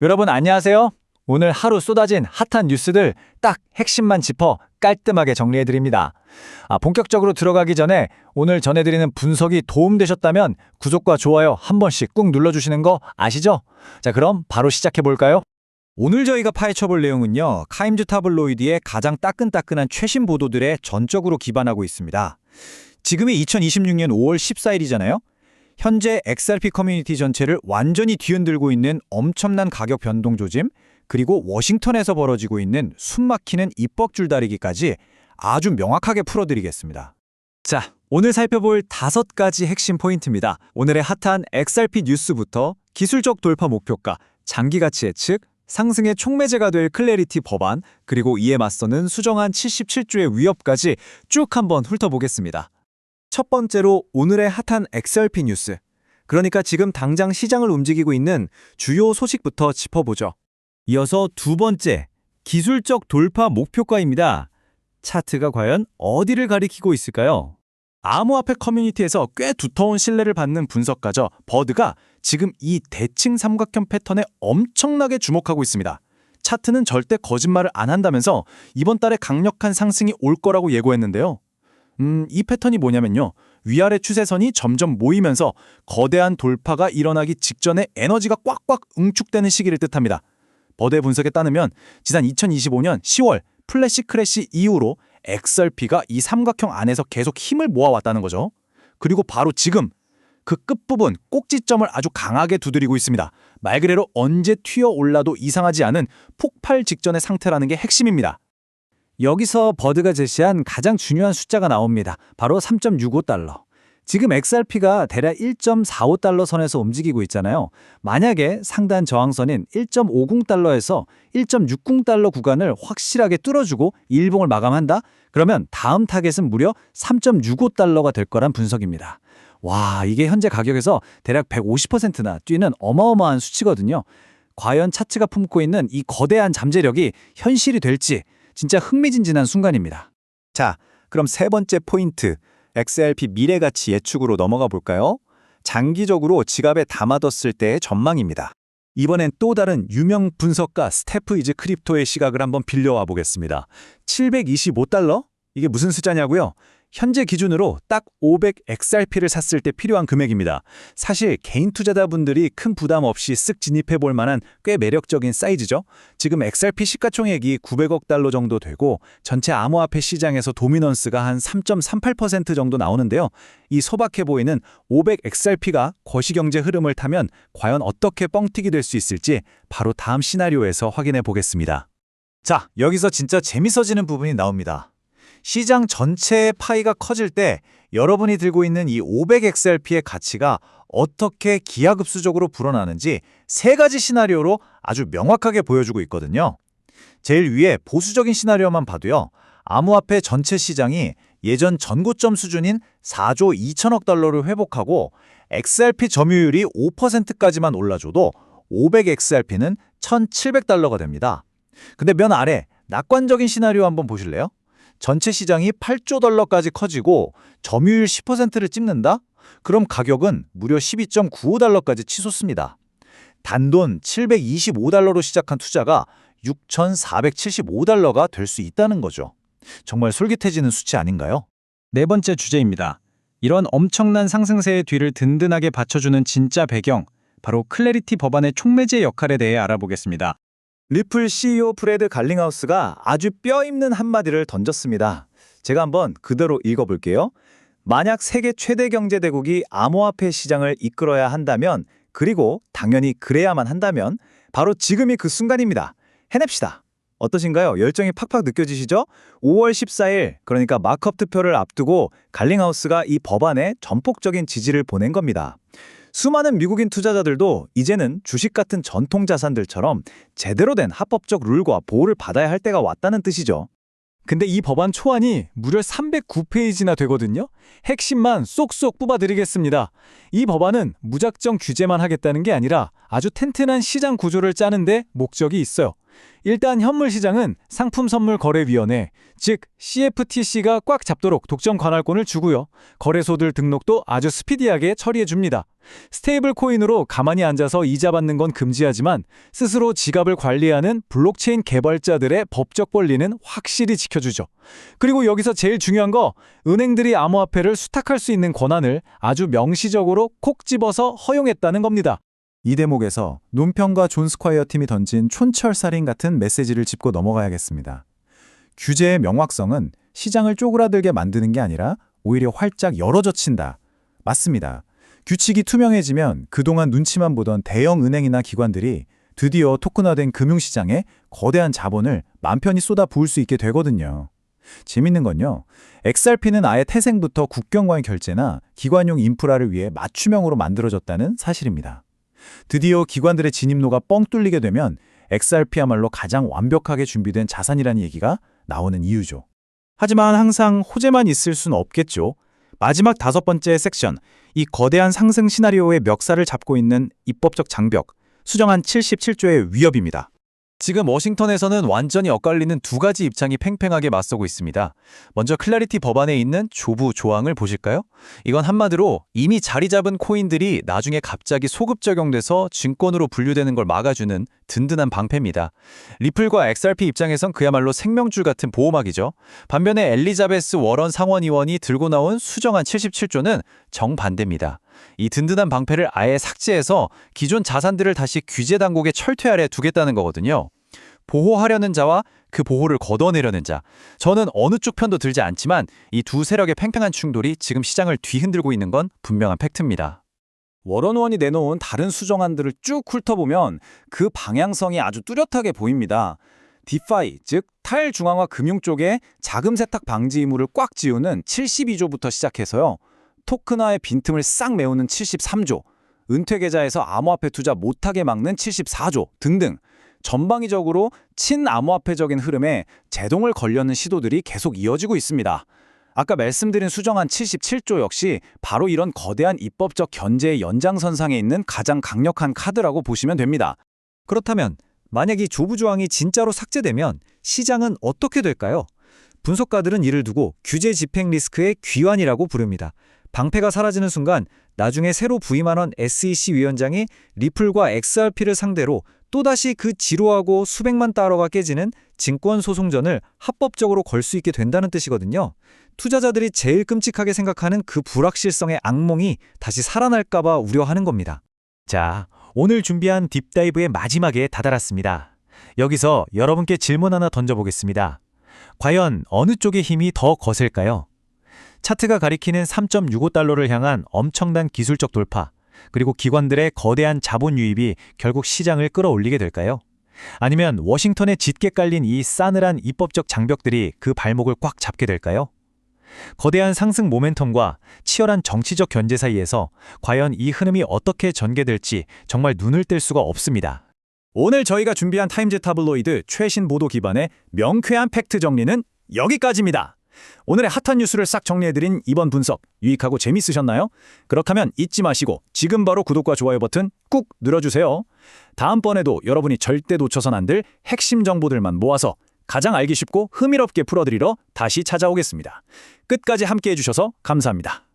여러분 안녕하세요. 오늘 하루 쏟아진 핫한 뉴스들 딱 핵심만 짚어 깔끔하게 정리해드립니다. 본격적으로 들어가기 전에 오늘 전해드리는 분석이 도움되셨다면 구독과 좋아요 한 번씩 꾹 눌러주시는 거 아시죠? 자, 그럼 바로 시작해볼까요? 오늘 저희가 파헤쳐볼 내용은요, 카임즈 타블로이드의 가장 따끈따끈한 최신 보도들에 전적으로 기반하고 있습니다. 지금이 2026년 5월 14일이잖아요? 현재 XRP 커뮤니티 전체를 완전히 뒤흔들고 있는 엄청난 가격 변동 조짐, 그리고 워싱턴에서 벌어지고 있는 숨막히는 입법 줄다리기까지 아주 명확하게 풀어드리겠습니다. 자, 오늘 살펴볼 5가지 핵심 포인트입니다. 오늘의 핫한 XRP 뉴스부터 기술적 돌파 목표가, 장기 가치 예측, 상승의 촉매제가 될 클래리티 법안, 그리고 이에 맞서는 수정안 77조의 위협까지 쭉 한번 훑어보겠습니다. 첫 번째로 오늘의 핫한 XRP 뉴스, 그러니까 지금 당장 시장을 움직이고 있는 주요 소식부터 짚어보죠. 이어서 두 번째, 기술적 돌파 목표가입니다. 차트가 과연 어디를 가리키고 있을까요? 암호화폐 커뮤니티에서 꽤 두터운 신뢰를 받는 분석가죠, 버드가 지금 이 대칭 삼각형 패턴에 엄청나게 주목하고 있습니다. 차트는 절대 거짓말을 안 한다면서 이번 달에 강력한 상승이 올 거라고 예고했는데요. 이 패턴이 뭐냐면요, 위아래 추세선이 점점 모이면서 거대한 돌파가 일어나기 직전에 에너지가 꽉꽉 응축되는 시기를 뜻합니다. 버드의 분석에 따르면 지난 2025년 10월 플래시 크래시 이후로 XRP가 이 삼각형 안에서 계속 힘을 모아왔다는 거죠. 그리고 바로 지금 그 끝부분 꼭지점을 아주 강하게 두드리고 있습니다. 말 그대로 언제 튀어올라도 이상하지 않은 폭발 직전의 상태라는 게 핵심입니다. 여기서 버드가 제시한 가장 중요한 숫자가 나옵니다. 바로 3.65달러. 지금 XRP가 대략 1.45달러 선에서 움직이고 있잖아요. 만약에 상단 저항선인 1.50달러에서 1.60달러 구간을 확실하게 뚫어주고 일봉을 마감한다? 그러면 다음 타겟은 무려 3.65달러가 될 거란 분석입니다. 와, 이게 현재 가격에서 대략 150%나 뛰는 어마어마한 수치거든요. 과연 차트가 품고 있는 이 거대한 잠재력이 현실이 될지 진짜 흥미진진한 순간입니다. 자, 그럼 세 번째 포인트, XRP 미래가치 예측으로 넘어가 볼까요? 장기적으로 지갑에 담아뒀을 때의 전망입니다. 이번엔 또 다른 유명 분석가 스테프 이즈 크립토의 시각을 한번 빌려와 보겠습니다. 725달러? 이게 무슨 숫자냐고요? 현재 기준으로 딱 500XRP를 샀을 때 필요한 금액입니다. 사실 개인 투자자분들이 큰 부담 없이 쓱 진입해 볼 만한 꽤 매력적인 사이즈죠. 지금 XRP 시가총액이 900억 달러 정도 되고 전체 암호화폐 시장에서 도미넌스가 한 3.38% 정도 나오는데요. 이 소박해 보이는 500XRP가 거시경제 흐름을 타면 과연 어떻게 뻥튀기 될 수 있을지 바로 다음 시나리오에서 확인해 보겠습니다. 자, 여기서 진짜 재밌어지는 부분이 나옵니다. 시장 전체의 파이가 커질 때 여러분이 들고 있는 이 500XRP의 가치가 어떻게 기하급수적으로 불어나는지 세 가지 시나리오로 아주 명확하게 보여주고 있거든요. 제일 위에 보수적인 시나리오만 봐도요, 암호화폐 전체 시장이 예전 전고점 수준인 4조 2천억 달러를 회복하고 XRP 점유율이 5%까지만 올라줘도 500XRP는 1,700달러가 됩니다. 근데 맨 아래 낙관적인 시나리오 한번 보실래요? 전체 시장이 8조 달러까지 커지고 점유율 10%를 찍는다? 그럼 가격은 무려 12.95달러까지 치솟습니다. 단돈 725달러로 시작한 투자가 6,475달러가 될 수 있다는 거죠. 정말 솔깃해지는 수치 아닌가요? 네 번째 주제입니다. 이런 엄청난 상승세의 뒤를 든든하게 받쳐주는 진짜 배경, 바로 클래리티 법안의 촉매제 역할에 대해 알아보겠습니다. 리플 CEO 프레드 갈링하우스가 아주 뼈있는 한마디를 던졌습니다. 제가 한번 그대로 읽어볼게요. 만약 세계 최대 경제대국이 암호화폐 시장을 이끌어야 한다면, 그리고 당연히 그래야만 한다면 바로 지금이 그 순간입니다. 해냅시다. 어떠신가요? 열정이 팍팍 느껴지시죠? 5월 14일, 그러니까 마크업 투표를 앞두고 갈링하우스가 이 법안에 전폭적인 지지를 보낸 겁니다. 수많은 미국인 투자자들도 이제는 주식 같은 전통 자산들처럼 제대로 된 합법적 룰과 보호를 받아야 할 때가 왔다는 뜻이죠. 근데 이 법안 초안이 무려 309페이지나 되거든요. 핵심만 쏙쏙 뽑아드리겠습니다. 이 법안은 무작정 규제만 하겠다는 게 아니라 아주 튼튼한 시장 구조를 짜는 데 목적이 있어요. 일단 현물 시장은 상품선물거래위원회, 즉 CFTC가 꽉 잡도록 독점 관할권을 주고요. 거래소들 등록도 아주 스피디하게 처리해 줍니다. 스테이블 코인으로 가만히 앉아서 이자 받는 건 금지하지만 스스로 지갑을 관리하는 블록체인 개발자들의 법적 권리는 확실히 지켜주죠. 그리고 여기서 제일 중요한 거, 은행들이 암호화폐를 수탁할 수 있는 권한을 아주 명시적으로 콕 집어서 허용했다는 겁니다. 이 대목에서 논평과 존 스콰이어 팀이 던진 촌철살인 같은 메시지를 짚고 넘어가야겠습니다. 규제의 명확성은 시장을 쪼그라들게 만드는 게 아니라 오히려 활짝 열어젖힌다. 맞습니다. 규칙이 투명해지면 그동안 눈치만 보던 대형 은행이나 기관들이 드디어 토큰화된 금융시장에 거대한 자본을 맘 편히 쏟아 부을 수 있게 되거든요. 재밌는 건요, XRP는 아예 태생부터 국경과의 결제나 기관용 인프라를 위해 맞춤형으로 만들어졌다는 사실입니다. 드디어 기관들의 진입로가 뻥 뚫리게 되면 XRP야말로 가장 완벽하게 준비된 자산이라는 얘기가 나오는 이유죠. 하지만 항상 호재만 있을 수는 없겠죠. 마지막 5번째 섹션, 이 거대한 상승 시나리오의 멱살을 잡고 있는 입법적 장벽, 수정안 77조의 위협입니다. 지금 워싱턴에서는 완전히 엇갈리는 두 가지 입장이 팽팽하게 맞서고 있습니다. 먼저 클래리티 법안에 있는 조부 조항을 보실까요? 이건 한마디로 이미 자리 잡은 코인들이 나중에 갑자기 소급 적용돼서 증권으로 분류되는 걸 막아주는 든든한 방패입니다. 리플과 XRP 입장에선 그야말로 생명줄 같은 보호막이죠. 반면에 엘리자베스 워런 상원의원이 들고 나온 수정안 77조는 정반대입니다. 이 든든한 방패를 아예 삭제해서 기존 자산들을 다시 규제 당국의 철퇴 아래 두겠다는 거거든요. 보호하려는 자와 그 보호를 걷어내려는 자. 저는 어느 쪽 편도 들지 않지만 이 두 세력의 팽팽한 충돌이 지금 시장을 뒤흔들고 있는 건 분명한 팩트입니다. 워런 의원이 내놓은 다른 수정안들을 쭉 훑어보면 그 방향성이 아주 뚜렷하게 보입니다. 디파이, 즉 탈중앙화 금융 쪽에 자금 세탁 방지 의무를 꽉 지우는 72조부터 시작해서요. 토큰화의 빈틈을 싹 메우는 73조, 은퇴 계좌에서 암호화폐 투자 못하게 막는 74조 등등 전방위적으로 친암호화폐적인 흐름에 제동을 걸려는 시도들이 계속 이어지고 있습니다. 아까 말씀드린 수정안 77조 역시 바로 이런 거대한 입법적 견제의 연장선상에 있는 가장 강력한 카드라고 보시면 됩니다. 그렇다면 만약 이 조부 조항이 진짜로 삭제되면 시장은 어떻게 될까요? 분석가들은 이를 두고 규제 집행 리스크의 귀환이라고 부릅니다. 방패가 사라지는 순간 나중에 새로 부임한 SEC 위원장이 리플과 XRP를 상대로 또다시 그 지루하고 수백만 달러가 깨지는 증권 소송전을 합법적으로 걸 수 있게 된다는 뜻이거든요. 투자자들이 제일 끔찍하게 생각하는 그 불확실성의 악몽이 다시 살아날까 봐 우려하는 겁니다. 자, 오늘 준비한 딥다이브의 마지막에 다다랐습니다. 여기서 여러분께 질문 하나 던져보겠습니다. 과연 어느 쪽의 힘이 더 거셀까요? 차트가 가리키는 3.65달러를 향한 엄청난 기술적 돌파, 그리고 기관들의 거대한 자본 유입이 결국 시장을 끌어올리게 될까요? 아니면 워싱턴에 짙게 깔린 이 싸늘한 입법적 장벽들이 그 발목을 꽉 잡게 될까요? 거대한 상승 모멘텀과 치열한 정치적 견제 사이에서 과연 이 흐름이 어떻게 전개될지 정말 눈을 뗄 수가 없습니다. 오늘 저희가 준비한 타임즈 타블로이드 최신 보도 기반의 명쾌한 팩트 정리는 여기까지입니다. 오늘의 핫한 뉴스를 싹 정리해드린 이번 분석 유익하고 재밌으셨나요? 그렇다면 잊지 마시고 지금 바로 구독과 좋아요 버튼 꾹 눌러주세요. 다음번에도 여러분이 절대 놓쳐선 안 될 핵심 정보들만 모아서 가장 알기 쉽고 흥미롭게 풀어드리러 다시 찾아오겠습니다. 끝까지 함께해 주셔서 감사합니다.